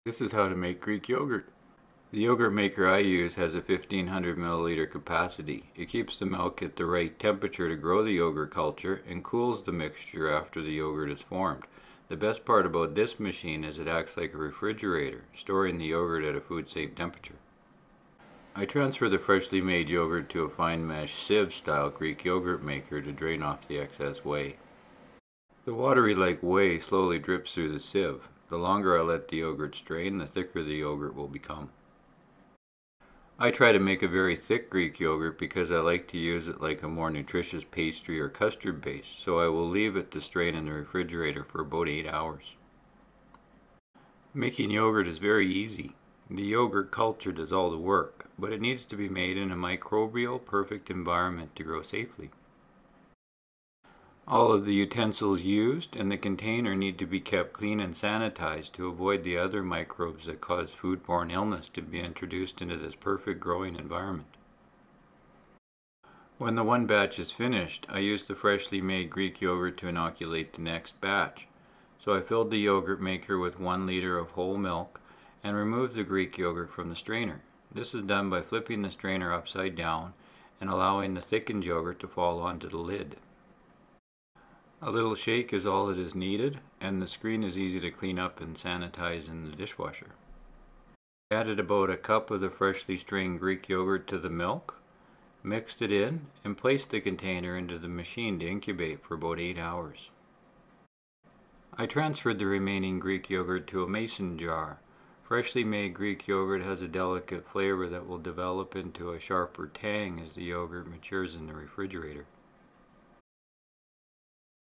This is how to make Greek yogurt. The yogurt maker I use has a 1500 milliliter capacity. It keeps the milk at the right temperature to grow the yogurt culture and cools the mixture after the yogurt is formed. The best part about this machine is it acts like a refrigerator, storing the yogurt at a food-safe temperature. I transfer the freshly made yogurt to a fine mesh sieve style Greek yogurt maker to drain off the excess whey. The watery like whey slowly drips through the sieve. The longer I let the yogurt strain, the thicker the yogurt will become. I try to make a very thick Greek yogurt because I like to use it like a more nutritious pastry or custard base, so I will leave it to strain in the refrigerator for about 8 hours. Making yogurt is very easy. The yogurt culture does all the work, but it needs to be made in a microbial, perfect environment to grow safely. All of the utensils used and the container need to be kept clean and sanitized to avoid the other microbes that cause foodborne illness to be introduced into this perfect growing environment. When the one batch is finished, I use the freshly made Greek yogurt to inoculate the next batch. So I filled the yogurt maker with 1 liter of whole milk and removed the Greek yogurt from the strainer. This is done by flipping the strainer upside down and allowing the thickened yogurt to fall onto the lid. A little shake is all that is needed, and the screen is easy to clean up and sanitize in the dishwasher. I added about a cup of the freshly strained Greek yogurt to the milk, mixed it in, and placed the container into the machine to incubate for about 8 hours. I transferred the remaining Greek yogurt to a mason jar. Freshly made Greek yogurt has a delicate flavor that will develop into a sharper tang as the yogurt matures in the refrigerator.